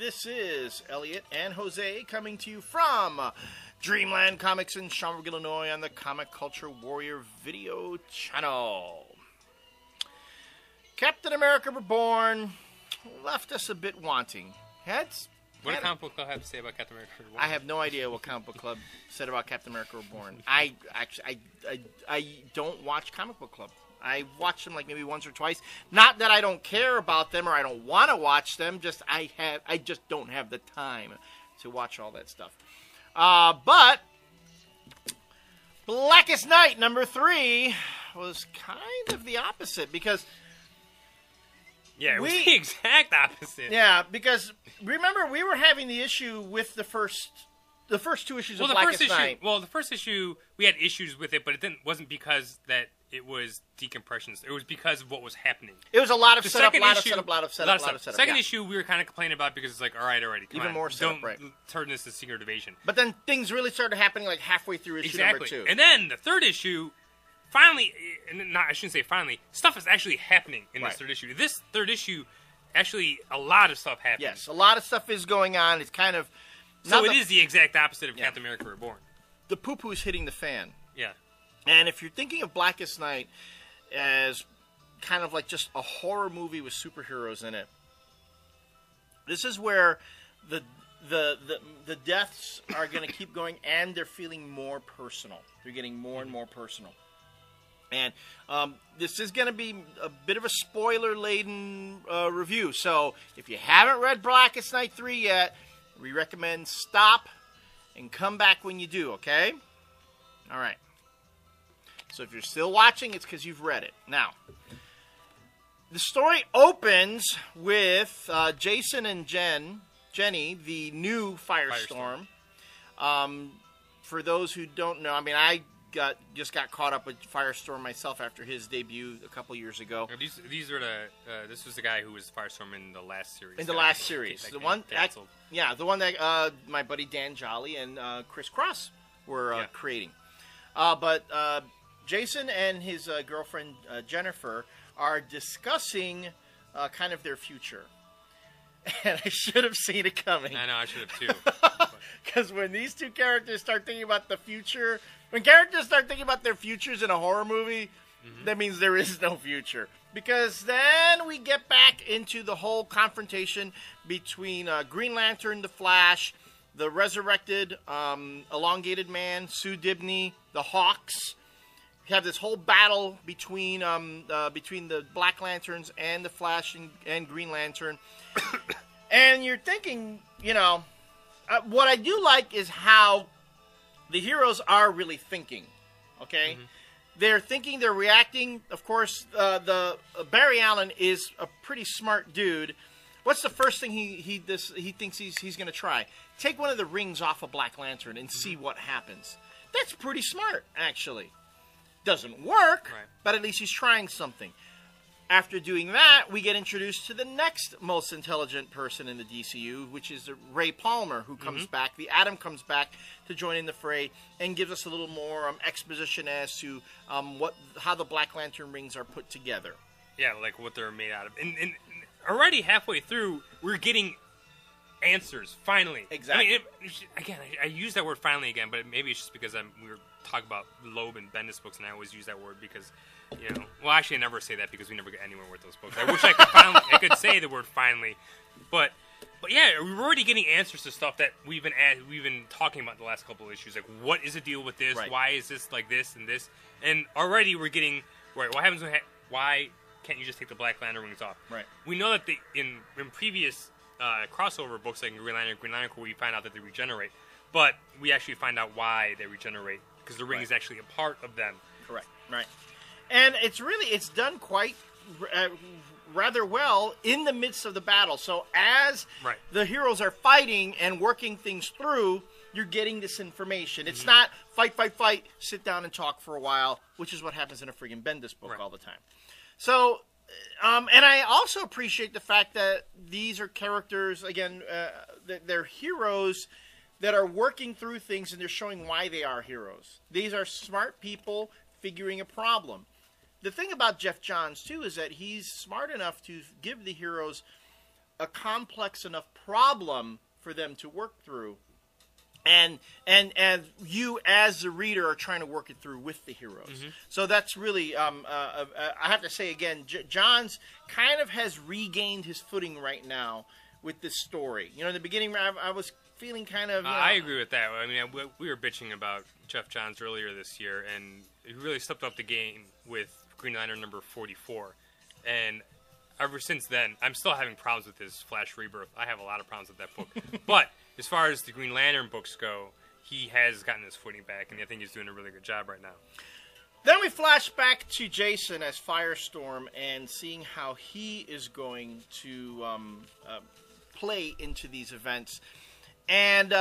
This is Elliot and Jose coming to you from Dreamland Comics in Schaumburg, Illinois on the Comic Culture Warrior video channel. Captain America Reborn left us a bit wanting. What did Comic Book Club have to say about Captain America Reborn? I have no idea what Comic Book Club said about Captain America Reborn. I don't watch Comic Book Club. I watch them like maybe once or twice. Not that I don't care about them or I don't want to watch them. Just I just don't have the time to watch all that stuff. But Blackest Night #3 was kind of the opposite because it was the exact opposite. Yeah, because remember we were having the issue with the first two issues of Blackest Night. Well, the first issue we had issues with it, but it wasn't because that it was decompressions. It was because of what was happening. It was a lot of setup, a lot of setup. Second issue we were kind of complaining about because it's like, all right, already, come even on, more setup, right? Turn this to Secret Invasion. But then things really started happening like halfway through issue number 2. And then the third issue, finally, I shouldn't say finally, stuff is actually happening in this third issue. This third issue, actually, a lot of stuff happens. Yes, a lot of stuff is going on. It's kind of... So it is the exact opposite of Captain America Reborn. The poo-poo's hitting the fan. Yeah. And if you're thinking of Blackest Night as kind of like just a horror movie with superheroes in it, this is where the deaths are going to keep going, and they're feeling more personal. They're getting more and more personal. And this is going to be a bit of a spoiler-laden review. So if you haven't read Blackest Night 3 yet, we recommend stop and come back when you do, okay? All right. So if you're still watching, it's because you've read it. Now, the story opens with Jason and Jenny, the new Firestorm. For those who don't know, I mean, I just got caught up with Firestorm myself after his debut a couple years ago. These are this was the guy who was Firestorm in the last series. In the last series, the one that my buddy Dan Jolly and Chris Cross were creating. But Jason and his girlfriend Jennifer are discussing kind of their future. And I should have seen it coming. I know, I should have too. Because when these two characters start thinking about the future, when characters start thinking about their futures in a horror movie, that means there is no future. Because then we get back into the whole confrontation between Green Lantern, the Flash, the resurrected elongated man, Sue Dibney, the Hawks. You have this whole battle between the Black Lanterns and the Flash and Green Lantern. And you're thinking, what I do like is how the heroes are really thinking, okay? They're thinking, they're reacting. Of course, the Barry Allen is a pretty smart dude. What's the first thing he thinks he's going to try? Take one of the rings off a Black Lantern and see what happens. That's pretty smart, actually. Doesn't work, but at least he's trying something. After doing that, we get introduced to the next most intelligent person in the DCU, which is Ray Palmer, who comes back. The Atom comes back to join in the fray and gives us a little more exposition as to how the Black Lantern rings are put together. Yeah, like what they're made out of. And already halfway through, we're getting answers, finally. Exactly. I mean, I use that word finally again, but maybe it's just because we were talking about Loeb and Bendis books, and I always use that word because, well, actually I never say that because we never get anywhere with those books. I wish I could say the word finally, but yeah, we're already getting answers to stuff that we've been talking about the last couple of issues. Like, what is the deal with this? Right. Why is this like this and this? And already we're getting what happens when why can't you just take the Black Lantern rings off? Right. We know that in previous crossover books like Green Lantern, we find out that they regenerate, but we actually find out why they regenerate because the ring is actually a part of them. Correct. Right. And it's done quite rather well in the midst of the battle. So as the heroes are fighting and working things through, you're getting this information. It's not fight, sit down and talk for a while, which is what happens in a friggin' Bendis book all the time. So, and I also appreciate the fact that these are characters, again, they're heroes that are working through things, and they're showing why they are heroes. These are smart people figuring a problem. The thing about Jeff Johns, too, is that he's smart enough to give the heroes a complex enough problem for them to work through. And you, as the reader, are trying to work it through with the heroes. Mm-hmm. So that's really, I have to say again, Johns kind of has regained his footing right now with this story. You know, in the beginning, I was feeling kind of... I agree with that. I mean, we were bitching about Jeff Johns earlier this year, and he really stepped up the game with Green Lantern number 44. And ever since then, I'm still having problems with his Flash Rebirth. I have a lot of problems with that book. But as far as the Green Lantern books go, he has gotten his footing back, and I think he's doing a really good job right now. Then we flash back to Jason as Firestorm and seeing how he is going to play into these events. And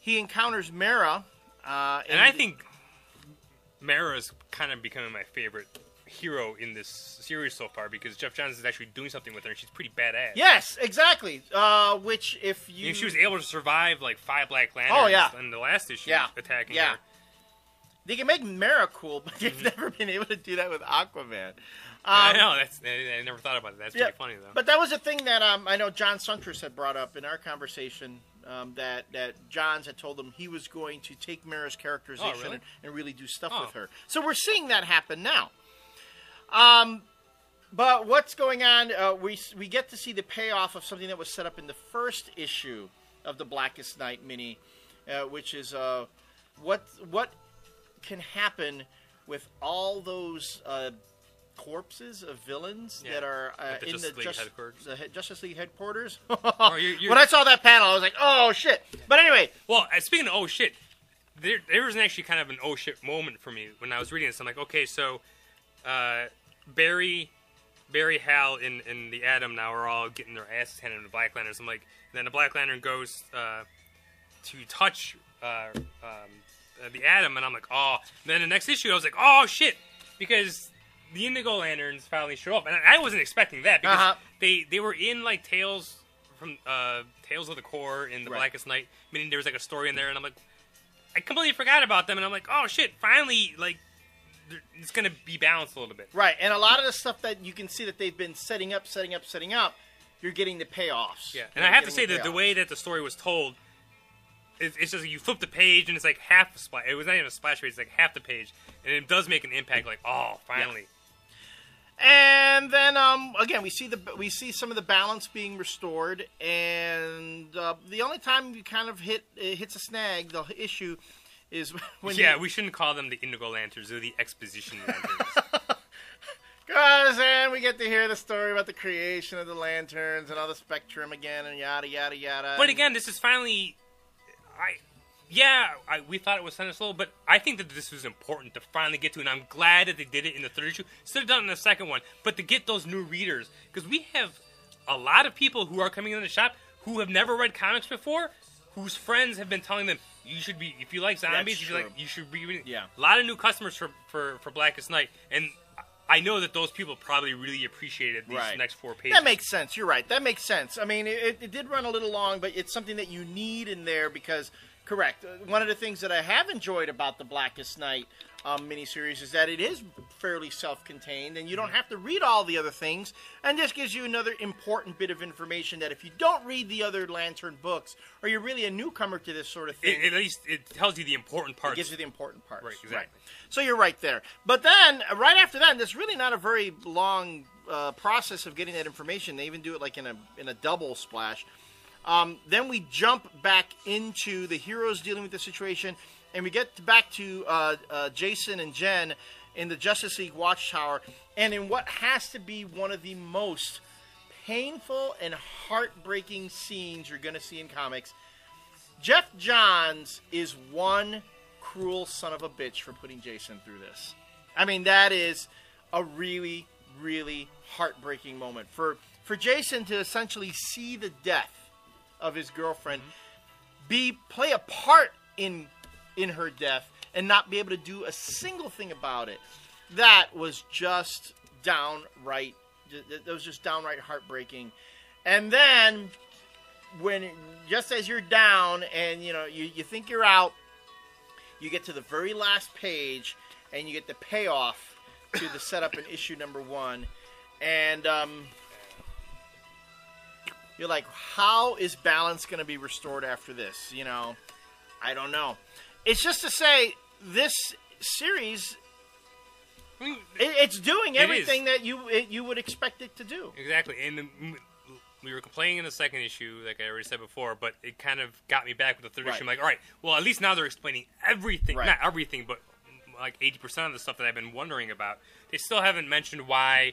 he encounters Mara. And I think Mara is kind of becoming my favorite hero in this series so far, because Jeff Johns is actually doing something with her, and she's pretty badass. Yes, exactly. Which, if you... she was able to survive, like, 5 Black Lanterns in the last issue attacking her. They can make Mara cool, but they've never been able to do that with Aquaman. I know. I never thought about it. That's pretty funny, though. But that was a thing that I know John Suntress had brought up in our conversation, that Johns had told him he was going to take Mara's characterization and really do stuff with her. So we're seeing that happen now. But what's going on? We get to see the payoff of something that was set up in the first issue of the Blackest Night mini, which is what can happen with all those corpses of villains that are in the Justice League headquarters. When I saw that panel, I was like, "Oh shit!" But anyway, well, speaking of oh shit, there was actually kind of an oh shit moment for me when I was reading this. I'm like, okay, so. Barry, Hal, and the Atom now are all getting their asses handed to the Black Lanterns. I'm like, then the Black Lantern goes to touch the Atom, and I'm like, oh. And then the next issue, I was like, oh shit, because the Indigo Lanterns finally show up, and I wasn't expecting that because they were in like Tales of the Corps in the Blackest Night, meaning there was like a story in there, and I'm like, I completely forgot about them, and I'm like, oh shit, finally, like. It's going to be balanced a little bit. Right, and a lot of the stuff that you can see that they've been setting up, you're getting the payoffs. Yeah, and I have to say that the way that the story was told, it's just like you flip the page and it's like half the splash. It was not even a splash page, it's like half the page. And it does make an impact, like, oh, finally. Yeah. And then, again, we see some of the balance being restored, and the only time you kind of hits a snag, the issue... is when we shouldn't call them the Indigo Lanterns. They're the Exposition Lanterns. Because then we get to hear the story about the creation of the lanterns and all the Spectrum again and yada, yada, yada. But again, this is finally... we thought it was kind of slow, but I think that this was important to finally get to, and I'm glad that they did it in the third issue. Should have done it in the second one, but to get those new readers. Because we have a lot of people who are coming in the shop who have never read comics before, whose friends have been telling them, you should be, if you like zombies, you should be reading. Yeah. A lot of new customers for Blackest Night, and I know that those people probably really appreciated these next 4 pages. That makes sense. You're right. That makes sense. I mean, it did run a little long, but it's something that you need in there because, correct, one of the things that I have enjoyed about the Blackest Night miniseries is that it is fairly self-contained, and you don't have to read all the other things, and this gives you another important bit of information that if you don't read the other Lantern books, or you're really a newcomer to this sort of thing... At least it tells you the important parts. It gives you the important parts. Right, exactly. Right. So you're right there. But then, right after that, there's really not a very long process of getting that information. They even do it like in a double splash. Then we jump back into the heroes dealing with the situation, and we get back to Jason and Jen in the Justice League Watchtower, and in what has to be one of the most painful and heartbreaking scenes you're going to see in comics. Jeff Johns is one cruel son of a bitch for putting Jason through this. I mean, that is a really, really heartbreaking moment. For Jason to essentially see the death of his girlfriend, play a part in her death, and not be able to do a single thing about it, that was just downright heartbreaking. And then, just as you're down and you think you're out, you get to the very last page and you get the payoff to the setup in issue number 1, and you're like, how is balance going to be restored after this? You know, I don't know. It's just to say, this series, I mean, it's doing everything that you would expect it to do. Exactly, and we were complaining in the second issue, like I already said before, but it kind of got me back with the third issue. I'm like, all right, well, at least now they're explaining everything. Right. Not everything, but like 80% of the stuff that I've been wondering about. They still haven't mentioned why,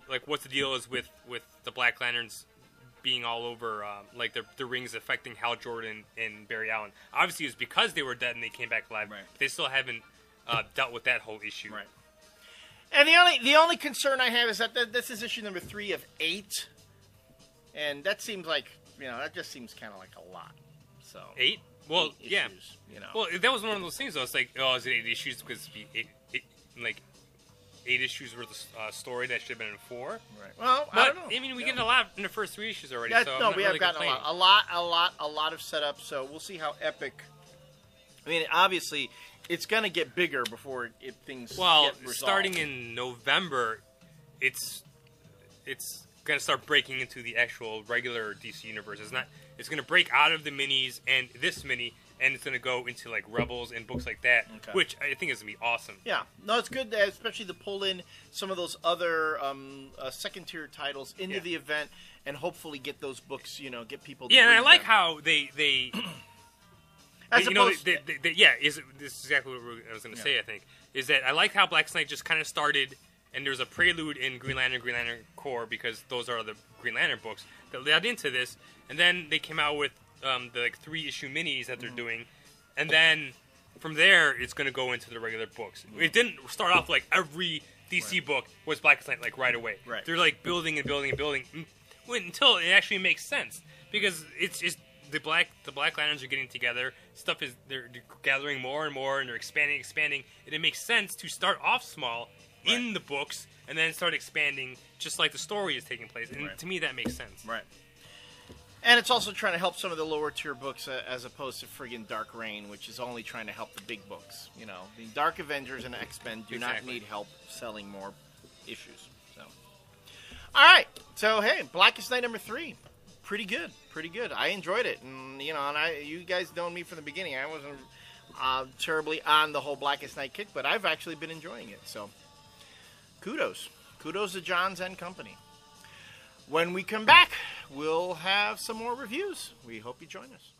like what the deal is with the Black Lanterns being all over, like the rings affecting Hal Jordan and Barry Allen. Obviously, it was because they were dead and they came back alive. Right. But they still haven't dealt with that whole issue. Right. And the only concern I have is that this is issue number 3 of 8, and that seems like, you know, that just seems kind of like a lot. So 8? Well, 8 yeah. Issues, you know. Well, that was one of those things. I was like, oh, is it 8 issues because like 8 issues worth of story that should have been in 4? Right. Well, but, I don't know. I mean, we get a lot in the first 3 issues already. Yeah, so no, I'm not we really have gotten a lot of setup. So we'll see how epic. I mean, obviously, it's going to get bigger before things get resolved. Starting in November, it's going to start breaking into the actual regular DC universe. It's going to break out of the minis and this mini, and it's going to go into like Rebels and books like that, which I think is going to be awesome. Yeah, no, it's good, especially to pull in some of those other second tier titles into the event, and hopefully get those books. You know, get people. Yeah, and I like how they. This is exactly what I was going to say, I think, is that I like how Black Knight just kind of started, and there's a prelude in Green Lantern Corps, because those are the Green Lantern books that led into this, and then they came out with the like 3-issue minis that they're doing, and then from there, it's going to go into the regular books. It didn't start off like every DC book was Black Knight like right away. Right. They're like building and building and building until it actually makes sense, because it's just the Black Lanterns are getting together. They're gathering more and more, and they're expanding, and it makes sense to start off small in the books and then start expanding, just like the story is taking place. And to me, that makes sense. Right. And it's also trying to help some of the lower tier books, as opposed to friggin' Dark Reign, which is only trying to help the big books. You know, the Dark Avengers and X-Men do not need help selling more issues. So, all right. So hey, Blackest Night number 3. Pretty good. I enjoyed it, and you know, you guys know me from the beginning. I wasn't terribly on the whole Blackest Night kick, but I've actually been enjoying it. So, kudos to Johns and Company. When we come back, we'll have some more reviews. We hope you join us.